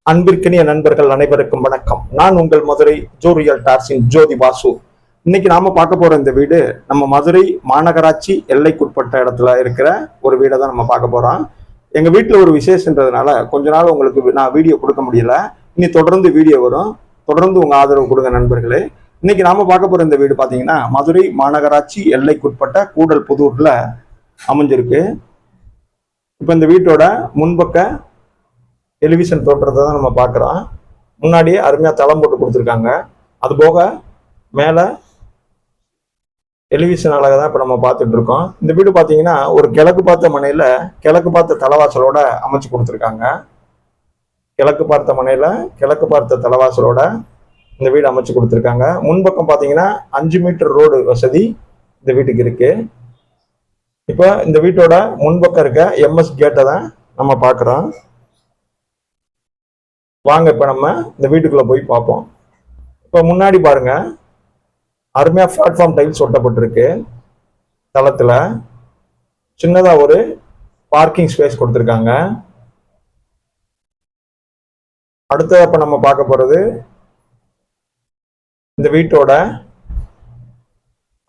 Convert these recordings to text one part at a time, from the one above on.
அன்பிற்கினிய நண்பர்கள் அனைவருக்கும் வணக்கம். நான் உங்கள் மதுரை ஜோரியல் டார்ஸின் ஜோதி பாசு. இன்னைக்கு நாம பார்க்க போற இந்த வீடு நம்ம மதுரை மாநகராட்சி எல்லைக்குட்பட்ட இடத்துல இருக்கிற ஒரு வீடை தான் நம்ம பார்க்க போறோம். எங்க வீட்டுல ஒரு விசேஷன்றதுனால கொஞ்ச நாள் உங்களுக்கு நான் வீடியோ கொடுக்க முடியல. இனி தொடர்ந்து வீடியோ வரும். தொடர்ந்து உங்க ஆதரவு கொடுங்க நண்பர்களே. இன்னைக்கு நாம பார்க்க போற இந்த வீடு பாத்தீங்கன்னா மதுரை மாநகராட்சி எல்லைக்குட்பட்ட கூடல் புதூர்ல அமைஞ்சிருக்கு. இப்ப இந்த வீட்டோட முன்பக்க டெலிவிஷன் தோற்றத்தை தான் நம்ம பார்க்குறோம். முன்னாடியே அருமையாக தளம் போட்டு கொடுத்துருக்காங்க. அது போக மேலே டெலிவிஷன் அழகை தான் இப்போ நம்ம பார்த்துட்டு இருக்கோம். இந்த வீடு பார்த்தீங்கன்னா ஒரு கிழக்கு பார்த்த மனையில் கிழக்கு பார்த்த தலைவாசலோட அமைச்சு கொடுத்துருக்காங்க. கிழக்கு பார்த்த மனையில் கிழக்கு பார்த்த தலைவாசலோட இந்த வீடு அமைச்சு கொடுத்துருக்காங்க. முன்பக்கம் பார்த்தீங்கன்னா 5 மீட்டர் ரோடு வசதி இந்த வீட்டுக்கு இருக்கு. இப்போ இந்த வீட்டோட முன்பக்கம் இருக்க எம்எஸ் கேட்டை தான் நம்ம பார்க்குறோம். வாங்க இப்ப நம்ம இந்த வீட்டுக்குள்ள போய் பார்ப்போம். இப்ப முன்னாடி பாருங்க, அருமையா பிளாட்ஃபார்ம் டைல்ஸ் ஒட்டப்பட்டிருக்கு. தளத்துல சின்னதா ஒரு பார்க்கிங் ஸ்பேஸ் கொடுத்துருக்காங்க. அடுத்தது இப்ப நம்ம பார்க்க போறது இந்த வீட்டோட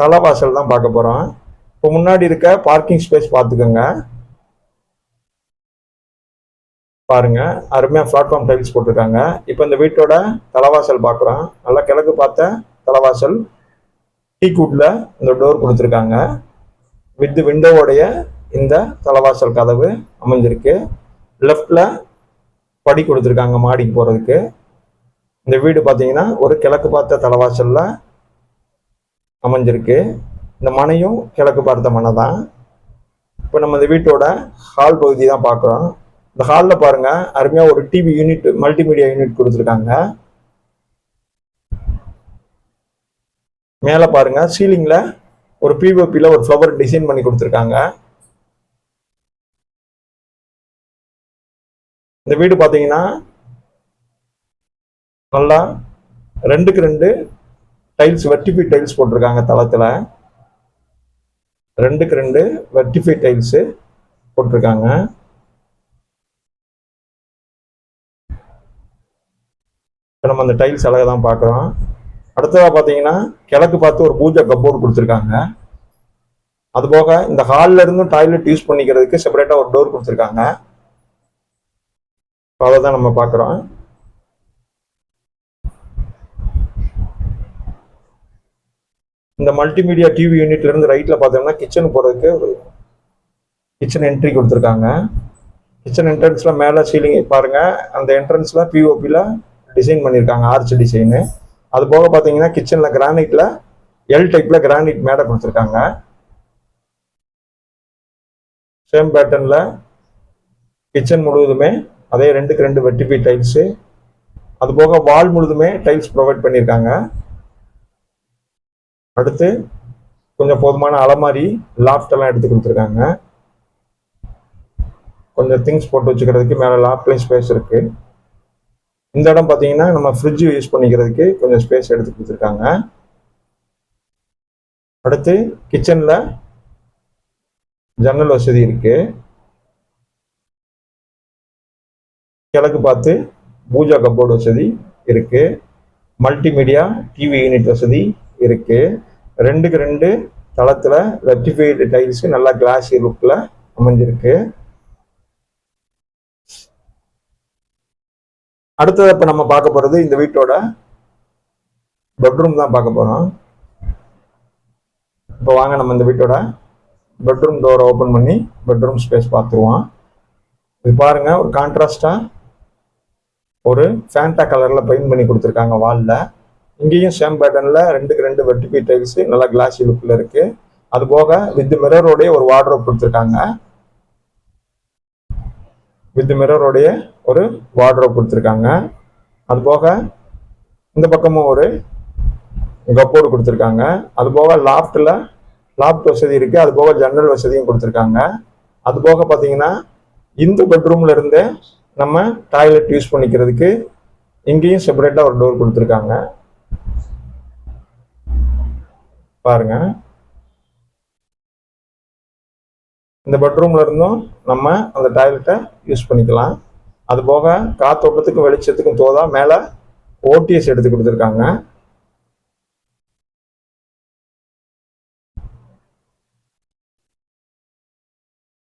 தலைவாசல் தான் பார்க்க போறோம். இப்போ முன்னாடி இருக்க பார்க்கிங் ஸ்பேஸ் பார்த்துக்கோங்க. பாருங்க, அருமையா பிளாட்ஃபார்ம் டைல்ஸ் போட்டிருக்காங்க. இப்போ இந்த வீட்டோட தலைவாசல் பார்க்குறோம். நல்லா கிழக்கு பார்த்த தலைவாசல். டீக்குட்ல இந்த டோர் கொடுத்துருக்காங்க. வித் விண்டோவோடைய இந்த தலைவாசல் கதவு அமைஞ்சிருக்கு. லெஃப்ட்ல படி கொடுத்துருக்காங்க மாடிக்கு போறதுக்கு. இந்த வீடு பார்த்தீங்கன்னா ஒரு கிழக்கு பார்த்த தலைவாசல்ல அமைஞ்சிருக்கு. இந்த மனையும் கிழக்கு பார்த்த மனை தான். இப்போ நம்ம இந்த வீட்டோட ஹால் பகுதி தான் பார்க்குறோம். இந்த ஹாலில் பாருங்க, அருமையா ஒரு டிவி யூனிட், மல்டிமீடியா யூனிட் கொடுத்துருக்காங்க. மேல பாருங்க, சீலிங்ல ஒரு பிஓபில ஒரு ஃப்ளவர் டிசைன் பண்ணி கொடுத்துருக்காங்க. இந்த வீடு பாத்தீங்கன்னா நல்லா 2க்கு 2 டைல்ஸ், வெர்டிஃபை டைல்ஸ் போட்டிருக்காங்க. தளத்துல 2க்கு 2 வெர்டிஃபை டைல்ஸ் போட்டிருக்காங்க. நம்ம அந்த டைல்ஸ் அழகை தான் பார்க்குறோம். அடுத்ததாக பார்த்தீங்கன்னா கிழக்கு பார்த்து ஒரு பூஜை கப்போர்டு கொடுத்துருக்காங்க. அதுபோக இந்த ஹாலில் இருந்தும் டாய்லெட் யூஸ் பண்ணிக்கிறதுக்கு செப்பரேட்டாக ஒரு டோர் கொடுத்துருக்காங்க. அதை தான் நம்ம பார்க்குறோம். இந்த மல்டிமீடியா டிவி யூனிட்ல இருந்து ரைட்ல பார்த்தோம்னா கிச்சன் போகிறதுக்கு ஒரு கிச்சன் என்ட்ரி கொடுத்துருக்காங்க. கிச்சன் என்ட்ரன்ஸ்ல மேலே சீலிங் பாருங்க, அந்த என்ட்ரன்ஸ்ல பிஓபியில் டிசைன் பண்ணியிருக்காங்க, ஆர்ச் டிசைனு. அது போக பார்த்தீங்கன்னா கிச்சன்ல கிரானைட்ல எல் டைப்ல கிரானைட் மேடை கொடுத்துருக்காங்க. சேம் பேட்டர்ன்ல கிச்சன் முழுவதுமே அதே 2க்கு 2 வெர்டிஃபை டைல்ஸ். அது போக வால் முழுதுமே டைல்ஸ் ப்ரொவைட் பண்ணியிருக்காங்க. அடுத்து கொஞ்சம் போதுமான அலமாரி, லாஃப்ட் எல்லாம் எடுத்து கொடுத்துருக்காங்க. கொஞ்சம் திங்ஸ் போட்டு வச்சுக்கிறதுக்கு மேலே லாஃப்ட்லேயும் ஸ்பேஸ் இருக்கு. இந்த இடம் பார்த்தீங்கன்னா நம்ம ஃப்ரிட்ஜ் யூஸ் பண்ணிக்கிறதுக்கு கொஞ்சம் ஸ்பேஸ் எடுத்து கொடுத்துருக்காங்க. அடுத்து கிச்சன்ல ஜன்னல் வசதி இருக்கு. கிழக்கு பார்த்து பூஜா கப்போர்டு வசதி இருக்கு. மல்டிமீடியா டிவி யூனிட் வசதி இருக்கு. 2க்கு 2 தளத்துல ரெக்டிஃபைடு டைல்ஸ் நல்லா கிளாஸி லுக்ல அமைஞ்சிருக்கு. அடுத்தது இப்ப நம்ம பார்க்க போறது இந்த வீட்டோட பெட்ரூம் தான் பார்க்க போறோம். இப்போ வாங்க நம்ம இந்த வீட்டோட பெட்ரூம் டோரை ஓபன் பண்ணி பெட்ரூம் ஸ்பேஸ் பார்த்துருவோம். இது பாருங்க, ஒரு கான்ட்ராஸ்டா ஒரு ஃபேண்டா கலர்ல பெயிண்ட் பண்ணி கொடுத்துருக்காங்க வால்ல. இங்கேயும் சேம் பேட்டர்ன்ல 2க்கு 2 வெர்டிஃபை டைல்ஸ் நல்லா கிளாஸி லுக்ல இருக்கு. அது போக வித் மிரரோடைய ஒரு வார்ட்ரோப் கொடுத்துருக்காங்க. வித் மிரரோடைய ஒரு வார்ட்ரோப் கொடுத்துருக்காங்க. அது போக இந்த பக்கமும் ஒரு கப்போர்டு கொடுத்துருக்காங்க. அது போக லாஃப்ட் வசதி இருக்கு. அது போக ஜன்னல் வசதியும் கொடுத்துருக்காங்க. அது போக பார்த்தீங்கன்னா இந்த பெட்ரூம்ல இருந்து நம்ம டாய்லெட் யூஸ் பண்ணிக்கிறதுக்கு இங்கேயும் செப்பரேட்டா ஒரு டோர் கொடுத்துருக்காங்க. பாருங்க, இந்த பெட்ரூம்ல இருந்தும் நம்ம அந்த டாய்லெட்டை யூஸ் பண்ணிக்கலாம். அது போக காத்தோட்டத்துக்கும் வெளிச்சத்துக்கும் தோதா மேலே ஓடிஎஸ் எடுத்து கொடுத்துருக்காங்க.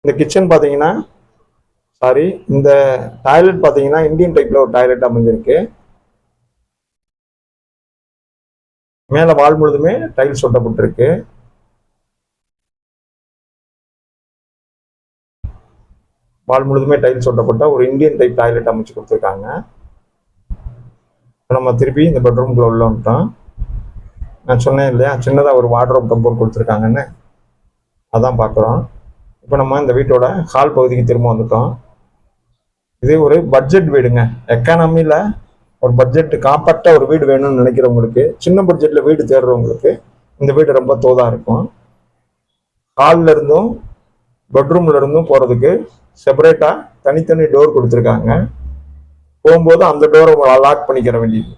இந்த கிச்சன் பார்த்தீங்கன்னா இந்த டாய்லெட் பார்த்தீங்கன்னா இந்தியன் டைப்ல ஒரு டாய்லெட் அமைஞ்சிருக்கு. மேலே வால் முழுதுமே டைல்ஸ் ஒட்டப்பட்டிருக்கு. வால் முழுதுமே டைல்ஸ் ஒட்டப்பட்ட ஒரு இந்தியன் டைப் டாய்லெட் அமைச்சு கொடுத்துருக்காங்க. நம்ம திருப்பி இந்த பெட்ரூம்குள்ள உள்ள வந்துட்டோம். நான் சொன்னேன் இல்லையா, சின்னதாக ஒரு வார்ட்ரோப் கம்போர்ட் கொடுத்துருக்காங்கன்னு, அதான் பார்க்குறோம். இப்போ நம்ம இந்த வீட்டோட ஹால் பகுதிக்கு திரும்ப வந்துட்டோம். இதே ஒரு பட்ஜெட் வீடுங்க. எக்கானமியில் ஒரு பட்ஜெட் காப்பாற்ற ஒரு வீடு வேணும்னு நினைக்கிறவங்களுக்கு, சின்ன பட்ஜெட்டில் வீடு தேடுறவங்களுக்கு இந்த வீடு ரொம்ப தோதா இருக்கும். ஹாலில் இருந்தும் பெட்ரூம்ல இருந்தும் போகிறதுக்கு செப்பரேட்டாக தனித்தனி டோர் கொடுத்துருக்காங்க. போகும்போது அந்த டோரை லாக் பண்ணிக்கிற வேண்டியது.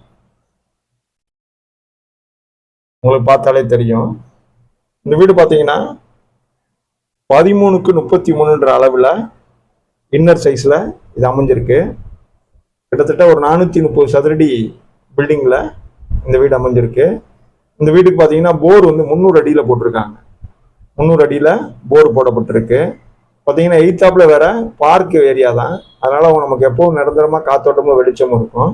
உங்களுக்கு பார்த்தாலே தெரியும். இந்த வீடு பார்த்தீங்கன்னா 13x33 அளவில் இன்னர் சைஸில் இது அமைஞ்சிருக்கு. கிட்டத்தட்ட ஒரு 430 சதுரடி பில்டிங்கில் இந்த வீடு அமைஞ்சிருக்கு. இந்த வீட்டுக்கு பார்த்தீங்கன்னா போர் 300 அடியில் போட்டிருக்காங்க. 300 அடியில் போர் போடப்பட்டிருக்கு. பார்த்தீங்கன்னா எய்த்தாப்புல வேற பார்க் ஏரியா தான். அதனால நமக்கு எப்பவும் நிரந்தரமாக காத்தோட்டமும் வெளிச்சமும் இருக்கும்.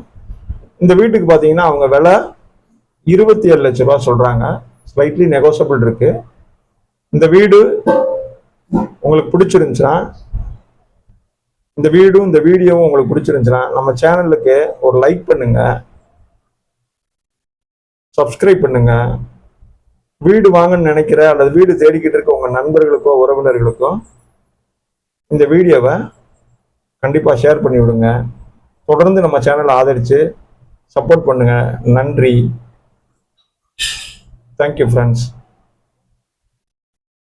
இந்த வீட்டுக்கு பார்த்தீங்கன்னா அவங்க விலை 27 லட்ச ரூபா சொல்றாங்க. ஸ்லைட்லி நெகோசியபிள் இருக்கு. இந்த வீடு உங்களுக்கு பிடிச்சிருந்துச்சுன்னா, இந்த வீடியோவும் உங்களுக்கு பிடிச்சிருந்துச்சுன்னா நம்ம சேனலுக்கு ஒரு லைக் பண்ணுங்க, சப்ஸ்கிரைப் பண்ணுங்க. வீடு வாங்கன்னு நினைக்கிற அல்லது வீடு தேடிக்கிட்டு இருக்க உங்க நண்பர்களுக்கோ உறவினர்களுக்கோ இந்த வீடியோவை கண்டிப்பாக ஷேர் பண்ணி விடுங்க. தொடர்ந்து நம்ம சேனலை ஆதரித்து சப்போர்ட் பண்ணுங்க. நன்றி. Thank you friends.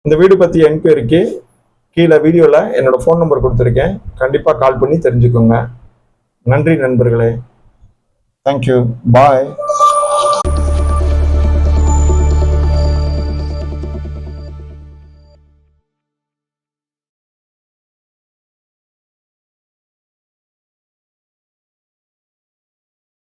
இந்த வீடு பற்றி என்கொயரிக்கு கீழே வீடியோவில் என்னோட ஃபோன் நம்பர் கொடுத்துருக்கேன். கண்டிப்பாக கால் பண்ணி தெரிஞ்சுக்கோங்க. நன்றி நண்பர்களே. தேங்க்யூ. பாய்.